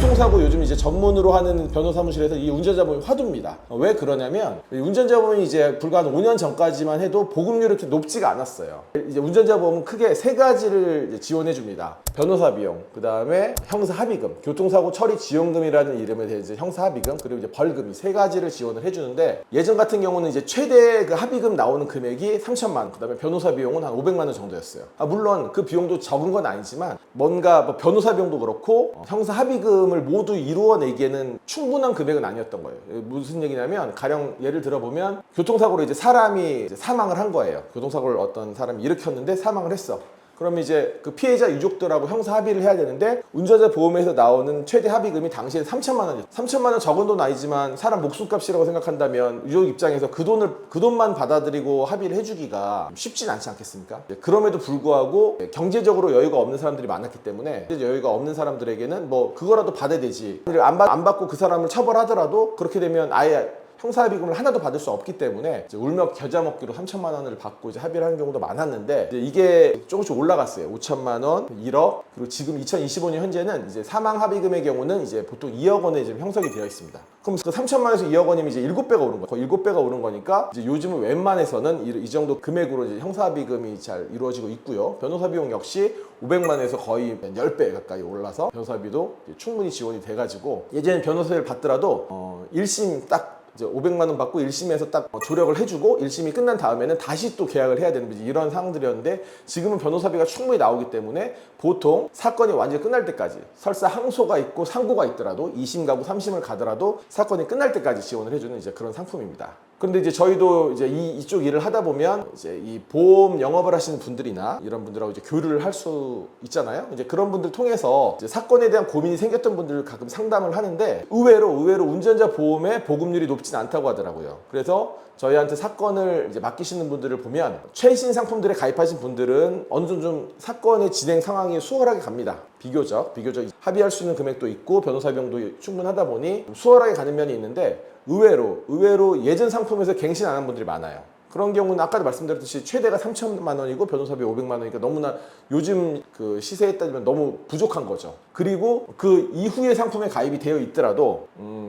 교통사고 요즘 이제 전문으로 하는 변호 사무실에서 이 운전자 보험이 화두입니다. 왜 그러냐면 운전자 보험이 이제 불과 한 5년 전까지만 해도 보급률이 그렇게 높지가 않았어요. 이제 운전자 보험은 크게 세 가지를 지원해 줍니다. 변호사 비용, 그 다음에 형사 합의금, 교통사고 처리 지원금이라는 이름에 대해 이제 형사 합의금, 그리고 이제 벌금, 이 세 가지를 지원을 해주는데, 예전 같은 경우는 이제 최대 그 합의금 나오는 금액이 3천만 원, 그 다음에 변호사 비용은 한 500만 원 정도였어요. 물론 그 비용도 적은 건 아니지만 뭔가 뭐 변호사 비용도 그렇고 형사 합의금을 모두 이루어내기에는 충분한 금액은 아니었던 거예요. 무슨 얘기냐면, 가령 예를 들어보면 교통사고로 이제 사람이 이제 사망을 한 거예요. 교통사고를 어떤 사람이 일으켰는데 사망을 했어. 그럼 이제 그 피해자 유족들하고 형사 합의를 해야 되는데, 운전자 보험에서 나오는 최대 합의금이 당시에 3천만 원이었어요. 3천만 원 적은 돈 아니지만 사람 목숨값이라고 생각한다면 유족 입장에서 그 돈만 받아들이고 합의를 해주기가 쉽진 않지 않겠습니까? 그럼에도 불구하고 경제적으로 여유가 없는 사람들이 많았기 때문에, 여유가 없는 사람들에게는 뭐 그거라도 받아야 되지, 안 받고 그 사람을 처벌하더라도 그렇게 되면 아예 형사합의금을 하나도 받을 수 없기 때문에 이제 울며 겨자 먹기로 3천만 원을 받고 이제 합의를 하는 경우도 많았는데, 이게 조금씩 올라갔어요. 5천만 원, 1억, 그리고 지금 2025년 현재는 이제 사망 합의금의 경우는 이제 보통 2억 원에 지금 형성이 되어 있습니다. 그럼 그 3천만 원에서 2억 원이면 이제 7배가 오른 거예요. 거의 7배가 오른 거니까 이제 요즘은 웬만해서는 이 정도 금액으로 이제 형사합의금이 잘 이루어지고 있고요. 변호사 비용 역시 500만 원에서 거의 10배 가까이 올라서 변호사비도 충분히 지원이 돼가지고, 예전에 변호사를 받더라도 1심 딱 이제 500만 원 받고 1심에서 딱 조력을 해주고 1심이 끝난 다음에는 다시 또 계약을 해야 되는 이런 상황들이었는데, 지금은 변호사비가 충분히 나오기 때문에 보통 사건이 완전히 끝날 때까지, 설사 항소가 있고 상고가 있더라도 2심 가고 3심을 가더라도 사건이 끝날 때까지 지원을 해주는 이제 그런 상품입니다. 그런데 이제 저희도 이제 이쪽 일을 하다 보면 이제 이 보험 영업을 하시는 분들이나 이런 분들하고 이제 교류를 할 수 있잖아요. 이제 그런 분들 통해서 이제 사건에 대한 고민이 생겼던 분들을 가끔 상담을 하는데, 의외로 운전자 보험의 보급률이 높진 않다고 하더라고요. 그래서 저희한테 사건을 이제 맡기시는 분들을 보면 최신 상품들에 가입하신 분들은 어느 정도 좀 사건의 진행 상황이 수월하게 갑니다. 비교적 합의할 수 있는 금액도 있고 변호사 비용도 충분하다 보니 수월하게 가는 면이 있는데, 의외로 예전 상품에서 갱신 안 한 분들이 많아요. 그런 경우는 아까도 말씀드렸듯이 최대가 3천만 원이고 변호사비 500만 원이니까 너무나 요즘 그 시세에 따지면 너무 부족한 거죠. 그리고 그 이후에 상품에 가입이 되어 있더라도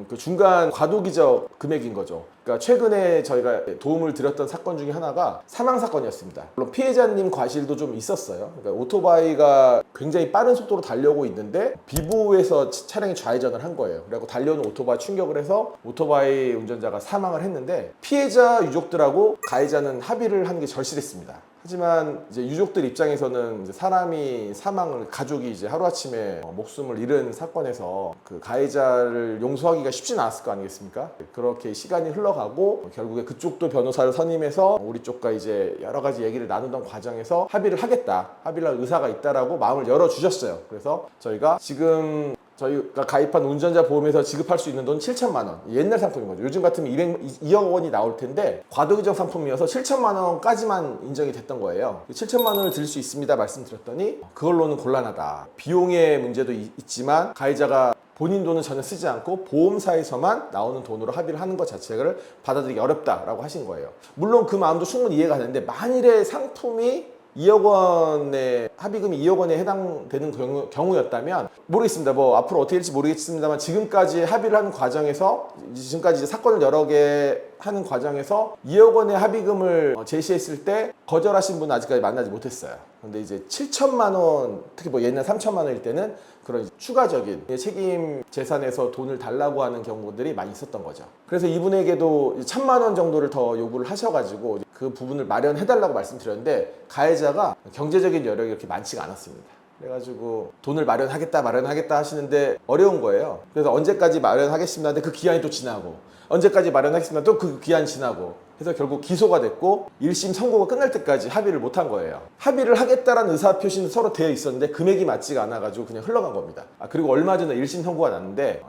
그 중간 과도기적 금액인 거죠. 그러니까 최근에 저희가 도움을 드렸던 사건 중에 하나가 사망 사건이었습니다. 물론 피해자님 과실도 좀 있었어요. 그러니까 오토바이가 굉장히 빠른 속도로 달려오고 있는데 비보호에서 차량이 좌회전을 한 거예요. 그래서 달려오는 오토바이 충격을 해서 오토바이 운전자가 사망을 했는데, 피해자 유족들하고 가해자는 합의를 하는 게 절실했습니다. 하지만 이제 유족들 입장에서는 이제 사람이 사망을, 가족이 이제 하루아침에 목숨을 잃은 사건에서 그 가해자를 용서하기가 쉽진 않았을 거 아니겠습니까? 그렇게 시간이 흘러가고 결국에 그쪽도 변호사를 선임해서 우리 쪽과 이제 여러 가지 얘기를 나누던 과정에서 합의를 할 의사가 있다라고 마음을 열어주셨어요. 그래서 저희가 지금 저희가 가입한 운전자 보험에서 지급할 수 있는 돈 7천만 원, 옛날 상품인 거죠. 요즘 같으면 2억 원이 나올 텐데 과도기적 상품이어서 7천만 원까지만 인정이 됐던 거예요. 7천만 원을 드릴 수 있습니다 말씀드렸더니, 그걸로는 곤란하다. 비용의 문제도 있지만 가해자가 본인 돈은 전혀 쓰지 않고 보험사에서만 나오는 돈으로 합의를 하는 것 자체를 받아들이기 어렵다라고 하신 거예요. 물론 그 마음도 충분히 이해가 되는데, 만일에 상품이 2억 원의 합의금이 2억 원에 해당되는 경우였다면 모르겠습니다. 뭐 앞으로 어떻게 될지 모르겠습니다만, 지금까지 합의를 하는 과정에서, 지금까지 이제 사건을 여러 개 하는 과정에서 2억 원의 합의금을 제시했을 때 거절하신 분은 아직까지 만나지 못했어요. 근데 이제 7천만 원, 특히 뭐 옛날 3천만 원일 때는 그런 추가적인 책임 재산에서 돈을 달라고 하는 경우들이 많이 있었던 거죠. 그래서 이분에게도 1,000만 원 정도를 더 요구를 하셔가지고 그 부분을 마련해달라고 말씀드렸는데, 가해자가 경제적인 여력이 그렇게 많지가 않았습니다. 그래가지고 돈을 마련하겠다 하시는데 어려운 거예요. 그래서 언제까지 마련하겠습니다 하는데 그 기한이 또 지나고, 언제까지 마련하겠습니다 또 그 기한 지나고 해서 결국 기소가 됐고 1심 선고가 끝날 때까지 합의를 못한 거예요. 합의를 하겠다라는 의사표시는 서로 되어 있었는데 금액이 맞지가 않아가지고 그냥 흘러간 겁니다. 그리고 얼마 전에 1심 선고가 났는데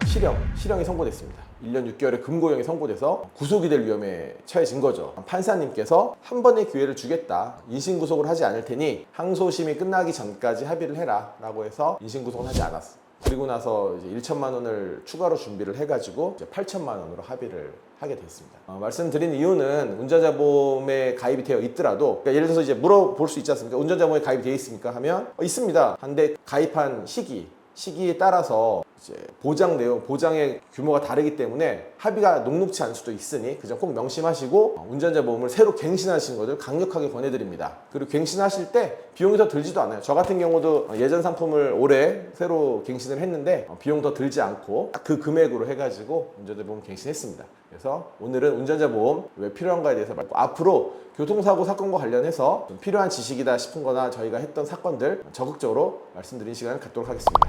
실형이 선고됐습니다. 1년 6개월의 금고형이 선고돼서 구속이 될 위험에 처해진 거죠. 판사님께서 한 번의 기회를 주겠다, 인신구속을 하지 않을 테니 항소심이 끝나기 전까지 합의를 해라 라고 해서 인신구속은 하지 않았어. 그리고 나서 이제 1천만 원을 추가로 준비를 해가지고 이제 8천만 원으로 합의를 하게 됐습니다. 말씀드린 이유는 운전자 보험에 가입이 되어 있더라도, 그러니까 예를 들어서 이제 물어볼 수 있지 않습니까? 운전자 보험에 가입이 되어 있습니까? 하면 있습니다. 한데 가입한 시기, 시기에 따라서 이제 보장 내용, 보장의 규모가 다르기 때문에 합의가 녹록치 않을 수도 있으니 그 점 꼭 명심하시고 운전자 보험을 새로 갱신하시는 것을 강력하게 권해드립니다. 그리고 갱신하실 때 비용이 더 들지도 않아요. 저 같은 경우도 예전 상품을 올해 새로 갱신을 했는데 비용 더 들지 않고 딱 그 금액으로 해가지고 운전자 보험 갱신했습니다. 그래서 오늘은 운전자 보험 왜 필요한가에 대해서 말고 앞으로 교통사고 사건과 관련해서 좀 필요한 지식이다 싶은 거나 저희가 했던 사건들 적극적으로 말씀드리는 시간을 갖도록 하겠습니다.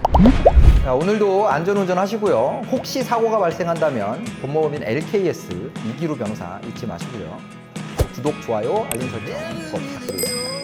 자, 오늘도 안전운전 하시고요. 혹시 사고가 발생한다면 본모법인 LKS 이기루 변호사 잊지 마시고요. 구독, 좋아요, 알림 설정 꼭 부탁드리겠습니다.